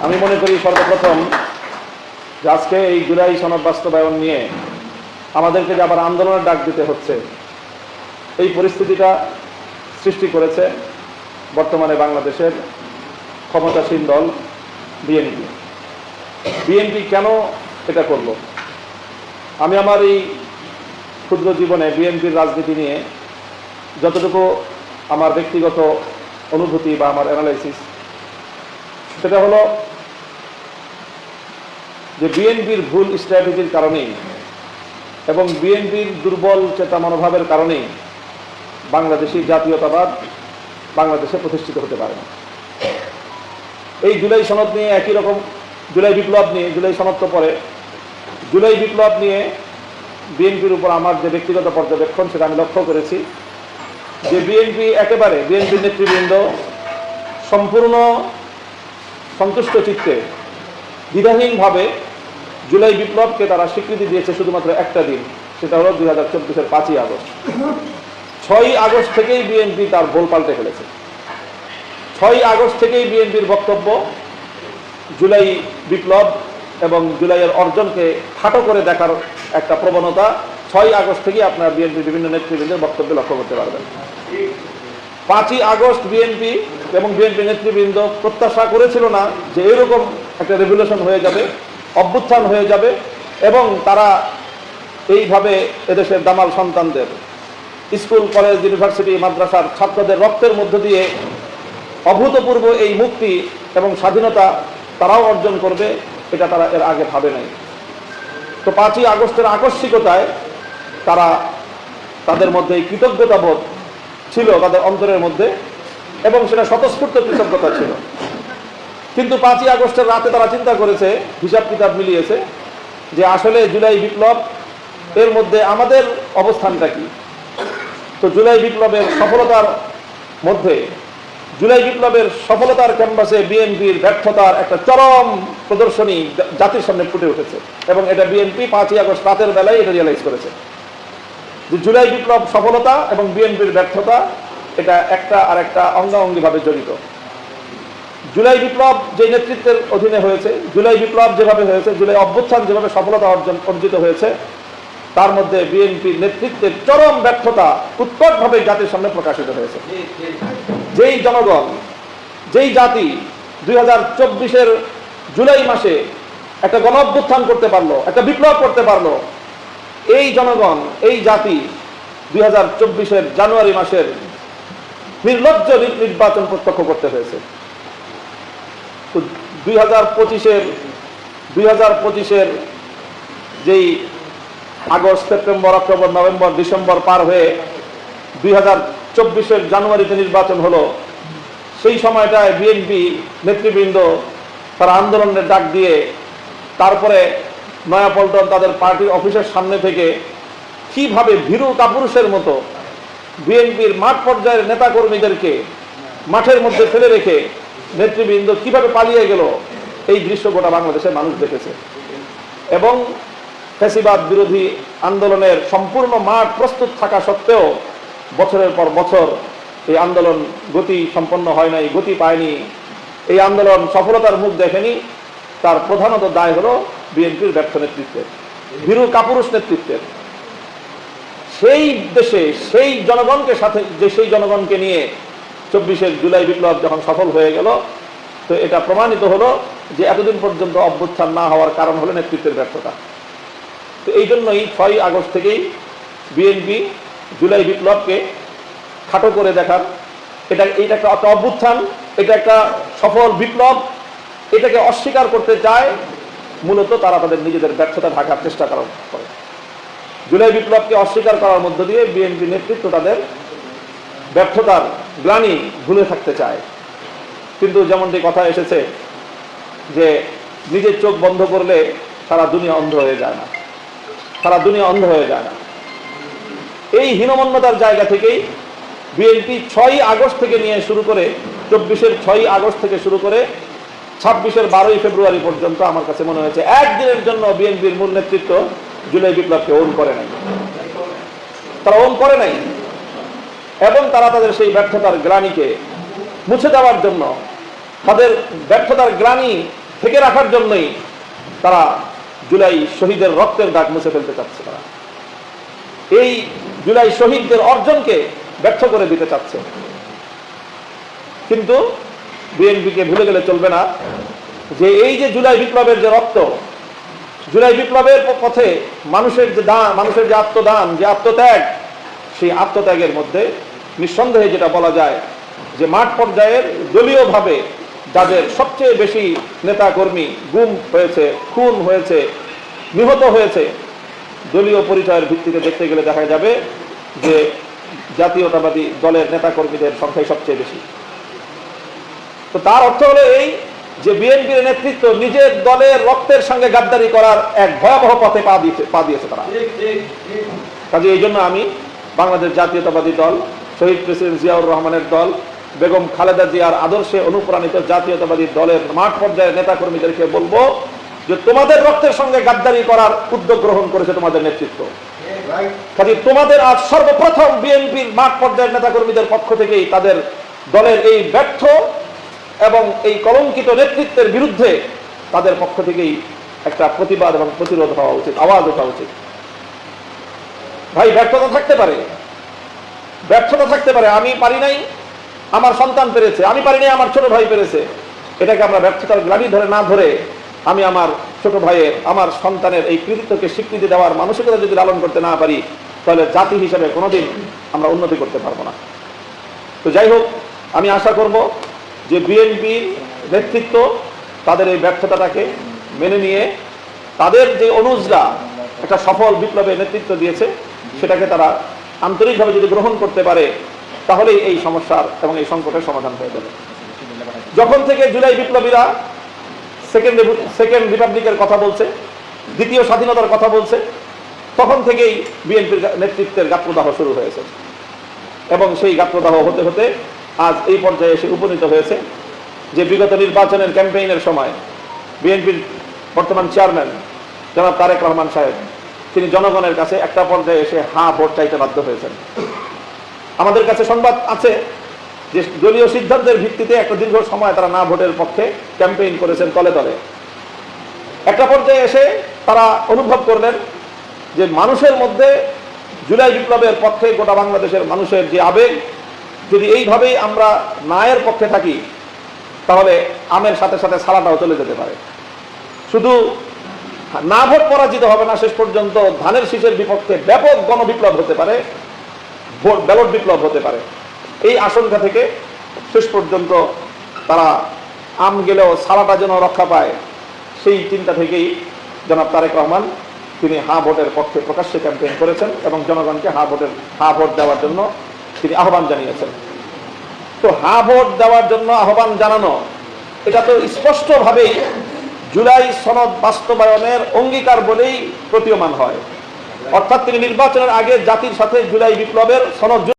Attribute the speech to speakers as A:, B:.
A: আমি মনে করি সর্বপ্রথম যে আজকে এই জুলাই সনদ বাস্তবায়ন নিয়ে আমাদেরকে যে আবার আন্দোলনের ডাক দিতে হচ্ছে, এই পরিস্থিতিটা সৃষ্টি করেছে বর্তমানে বাংলাদেশের ক্ষমতাসীন দল বিএনপি। বিএনপি কেন এটা করল? আমি আমার এই ক্ষুদ্র জীবনে বিএনপির রাজনীতি নিয়ে যতটুকু আমার ব্যক্তিগত অনুভূতি বা আমার অ্যানালাইসিস, সেটা হলো যে বিএনপির ভুল স্ট্র্যাটেজির কারণেই এবং বিএনপির দুর্বল চেতা মনোভাবের কারণেই বাংলাদেশি জাতীয়তাবাদ বাংলাদেশে প্রতিষ্ঠিত হতে পারে না। এই জুলাই সনদ নিয়ে একই রকম জুলাই বিপ্লব নিয়ে, জুলাই সনদ তো পরে, জুলাই বিপ্লব নিয়ে বিএনপির উপর আমার যে ব্যক্তিগত পর্যবেক্ষণ সেটা আমি লক্ষ্য করেছি যে বিএনপির নেতৃবৃন্দ সম্পূর্ণ সন্তুষ্ট চিত্তে দ্বিধাহীনভাবে জুলাই বিপ্লবকে তারা স্বীকৃতি দিয়েছে শুধুমাত্র একটা দিন, সেটা হলো 2024-এর 5ই আগস্ট। 6ই আগস্ট থেকেই বিএনপি তার ভুল পাল্টে ফেলেছে। 6ই আগস্ট থেকেই বিএনপির বক্তব্য জুলাই বিপ্লব এবং জুলাইয়ের অর্জনকে খাটো করে দেখার একটা প্রবণতা 6ই আগস্ট থেকেই আপনারা বিএনপির বিভিন্ন নেতৃবৃন্দের বক্তব্যে লক্ষ্য করতে পারবেন। 5ই আগস্ট বিএনপি এবং বিএনপি নেতৃবৃন্দ প্রত্যাশা করেছিল না যে এরকম একটা রেভলিউশন হয়ে যাবে, অভ্যুত্থান হয়ে যাবে এবং তারা এইভাবে এদেশের দামাল সন্তানদের, স্কুল কলেজ ইউনিভার্সিটি মাদ্রাসার ছাত্রদের রক্তের মধ্য দিয়ে অভূতপূর্ব এই মুক্তি এবং স্বাধীনতা তারাও অর্জন করবে, এটা তারা এর আগে ভাবে নাই। তো 5ই আগস্টের আকস্মিকতায় তাদের মধ্যে এই কৃতজ্ঞতাবোধ ছিল তাদের অন্তরের মধ্যে এবং সেটা স্বতঃস্ফূর্ত কৃতজ্ঞতা ছিল। কিন্তু 5ই আগস্টের রাতে তারা চিন্তা করেছে, হিসাব কিতাব মিলিয়েছে যে আসলে জুলাই বিপ্লব এর মধ্যে আমাদের অবস্থানটা কি। তো জুলাই বিপ্লবের সফলতার ক্যানভাসে বিএনপির ব্যর্থতার একটা চরম প্রদর্শনী জাতির সামনে ফুটে উঠেছে এবং এটা বিএনপি 5ই আগস্ট রাতের বেলায় এটা রিয়েলাইজ করেছে যে জুলাই বিপ্লব সফলতা এবং বিএনপির ব্যর্থতা এটা একটা আর একটা অঙ্গাঅঙ্গিভাবে জড়িত। জুলাই বিপ্লব যে নেতৃত্বের অধীনে হয়েছে, জুলাই বিপ্লব যেভাবে হয়েছে, জুলাই অভ্যুত্থান যেভাবে সফলতা অর্জিত হয়েছে, তার মধ্যে বিএনপির নেতৃত্বের চরম ব্যর্থতা উৎকটভাবে জাতির সামনে প্রকাশিত হয়েছে। যেই জনগণ, যেই জাতি 2024-এর জুলাই মাসে একটা গণ অভ্যুত্থান করতে পারলো, একটা বিপ্লব করতে পারলো, এই জনগণ, এই জাতি 2024-এর জানুয়ারি মাসের নির্লজ্জ নির্বাচন প্রত্যক্ষ করতে হয়েছে। তো 2025-এর যেই August, September, October, November, December পার হয়ে 2024-এর জানুয়ারিতে নির্বাচন হলো, সেই সময়টায় বিএনপি নেতৃবৃন্দ তারা আন্দোলনের ডাক দিয়ে তারপরে নয়াপল্টন তাদের পার্টির অফিসের সামনে থেকে কিভাবে ভীরু কাপুরুষের মতো বিএনপির মাঠ পর্যায়ের নেতাকর্মীদেরকে মাঠের মধ্যে ফেলে রেখে নেতৃবৃন্দ কিভাবে পালিয়ে গেল, এই দৃশ্য গোটা বাংলাদেশের মানুষ দেখেছে। এবং ফ্যাসিবাদ বিরোধী আন্দোলনের সম্পূর্ণ মাঠ প্রস্তুত থাকা সত্ত্বেও বছরের পর বছর এই আন্দোলন গতি সম্পন্ন হয় নাই, গতি পায়নি, এই আন্দোলন সফলতার মুখ দেখেনি। তার প্রধানত দায় হলো বিএনপির ব্যর্থ নেতৃত্বের, ভীরু কাপুরুষ নেতৃত্বের। সেই দেশে সেই জনগণকে নিয়ে 24-এর জুলাই বিপ্লব যখন সফল হয়ে গেল, তো এটা প্রমাণিত হলো যে এতদিন পর্যন্ত অভ্যুত্থান না হওয়ার কারণ হলো নেতৃত্বের ব্যর্থতা। তো এই জন্যই 6ই আগস্ট থেকেই বিএনপি জুলাই বিপ্লবকে খাটো করে দেখার, এটা একটা অভ্যুত্থান, এটা একটা সফল বিপ্লব, এটাকে অস্বীকার করতে চায়। মূলত তারা তাদের নিজেদের ব্যর্থতা ঢাকার চেষ্টা করে। জুলাই বিপ্লবকে অস্বীকার করার মধ্য দিয়ে বিএনপি নেতৃত্ব তাদের ব্যর্থতার গ্লানি ভুলে থাকতে চায়। কিন্তু যেমনটি কথা এসেছে যে নিজের চোখ বন্ধ করলে সারা দুনিয়া অন্ধ হয়ে যায় না, সারা দুনিয়া অন্ধ হয়ে যায় না। এই হীনমন্যতার জায়গা থেকেই বিএনপি 6ই আগস্ট থেকে নিয়ে শুরু করে 24-এর 6ই আগস্ট থেকে শুরু করে 26-এর 12ই ফেব্রুয়ারি পর্যন্ত আমার কাছে মনে হয়েছে একদিনের জন্য বিএনপির মূল নেতৃত্ব জুলাই বিপ্লবকে ওন করে নাই, তারা ওন করে নাই। এবং তারা তাদের সেই ব্যর্থতার গ্লানিকে মুছে দেওয়ার জন্য, তাদের ব্যর্থতার গ্লানি থেকে রাখার জন্যই তারা জুলাই শহীদের রক্তের দাগ মুছে ফেলতে চাচ্ছে। তারা এই জুলাই শহীদদের অর্জনকে ব্যর্থ করে দিতে চাচ্ছে। কিন্তু বিএনপিকে ভুলে গেলে চলবে না যে এই যে জুলাই বিপ্লবের যে রক্ত, জুলাই বিপ্লবের পথে মানুষের যে দান, মানুষের যে আত্মদান, যে আত্মত্যাগ, সেই আত্মত্যাগের মধ্যে নিঃসন্দেহে যেটা বলা যায় যে মাঠ পর্যায়ের দলীয়ভাবে যাদের সবচেয়ে বেশি নেতা কর্মী গুম হয়েছে, খুন হয়েছে, নিহত হয়েছে, দলীয় পরিচয়ের ভিত্তিতে দেখতে গেলে দেখা যাবে যে জাতীয়তাবাদী দলের নেতা কর্মীদের সংখ্যাই সবচেয়ে বেশি। তো তার অর্থ হলো এই যে বিএনপির নেতৃত্ব নিজের দলের রক্তের সঙ্গে গাদ্দারি করার এক ভয়াবহ পথে পা দিয়েছে তারা। কাজে এই জন্য আমি বাংলাদেশ জাতীয়তাবাদী দল, শহীদ প্রেসিডেন্ট জিয়াউর রহমানের দল, বেগম খালেদা জিয়ার আদর্শে অনুপ্রাণিত জাতীয়তাবাদী দলের মাঠ পর্যায়ের নেতা কর্মীদেরকে বলবো যে তোমাদের রক্তের সঙ্গে গাদ্দারি করার উদ্যোগ গ্রহণ করেছে তোমাদের নেতৃত্ব। কাজে তোমাদের আজ সর্বপ্রথম বিএনপির মাঠ পর্যায়ের নেতা কর্মীদের পক্ষ থেকেই তাদের দলের এই ব্যর্থ এবং এই কলঙ্কিত নেতৃত্বের বিরুদ্ধে তাদের পক্ষ থেকেই একটা প্রতিবাদ এবং প্রতিরোধ হওয়া উচিত, আওয়াজ ওঠা উচিত। ভাই, ব্যর্থতা থাকতে পারে, ব্যর্থতা থাকতে পারে। আমি পারি নাই, আমার সন্তান পেরেছে, আমি পারি নাই, আমার ছোট ভাই পেরেছে। এটাকে আমরা ব্যর্থতার গ্লানি ধরে না ধরে আমি আমার ছোট ভাইয়ের, আমার সন্তানের এই কৃতিত্বকে স্বীকৃতি দেওয়ার মানসিকতা যদি লালন করতে না পারি, তাহলে জাতি হিসেবে কোনোদিন আমরা উন্নতি করতে পারবো না। তো যাই হোক, আমি আশা করব যে বিএনপির নেতৃত্ব তাদের এই ব্যর্থতাটাকে মেনে নিয়ে তাদের যে অনুজরা একটা সফল বিপ্লবের নেতৃত্ব দিয়েছে সেটাকে তারা আন্তরিকভাবে যদি গ্রহণ করতে পারে, তাহলেই এই সমস্যার এবং এই সংকটের সমাধান হয়ে যাবে। যখন থেকে জুলাই বিপ্লবীরা সেকেন্ড রিপাবলিকের কথা বলছে, দ্বিতীয় স্বাধীনতার কথা বলছে, তখন থেকেই বিএনপির নেতৃত্বের গাত্রদাহ শুরু হয়েছে এবং সেই গাত্রদাহ হতে হতে আজ এই পর্যায়ে এসে উপনীত হয়েছে যে বিগত নির্বাচনের ক্যাম্পেইনের সময় বিএনপির বর্তমান চেয়ারম্যান জনাব তারেক রহমান সাহেব তিনি জনগণের কাছে একটা পর্যায়ে এসে ভোট চাইতে বাধ্য হয়েছেন। আমাদের কাছে সংবাদ আছে যে দলীয় সিদ্ধান্তের ভিত্তিতে একটা দীর্ঘ সময় তারা না ভোটের পক্ষে ক্যাম্পেইন করেছেন তলে তলে। একটা পর্যায়ে এসে তারা অনুভব করলেন যে মানুষের মধ্যে জুলাই বিপ্লবের পক্ষে গোটা বাংলাদেশের মানুষের যে আবেগ, যদি এইভাবেই আমরা নায়ের পক্ষে থাকি তাহলে আমের সাথে সাথে সালাটাও চলে যেতে পারে। শুধু না ভোট পরাজিত হবে না, শেষ পর্যন্ত ধানের শীষের বিপক্ষে ব্যাপক গণবিপ্লব হতে পারে, ব্যালট বিপ্লব হতে পারে। এই আশঙ্কা থেকে শেষ পর্যন্ত তারা আম গেলেও সালাটা যেন রক্ষা পায়, সেই চিন্তা থেকেই জনাব তারেক রহমান তিনি ভোটের পক্ষে প্রকাশ্যে ক্যাম্পেইন করেছেন এবং জনগণকে ভোট দেওয়ার জন্য তিনি আহ্বান জানিয়েছেন। তো ভোট দেওয়ার জন্য আহ্বান জানানো, এটা তো স্পষ্টভাবেই জুলাই সনদ বাস্তবায়নের অঙ্গীকার বলেই প্রতীয়মান হয়। অর্থাৎ তিনি নির্বাচনের আগে জাতির সাথে জুলাই বিপ্লবের সনদ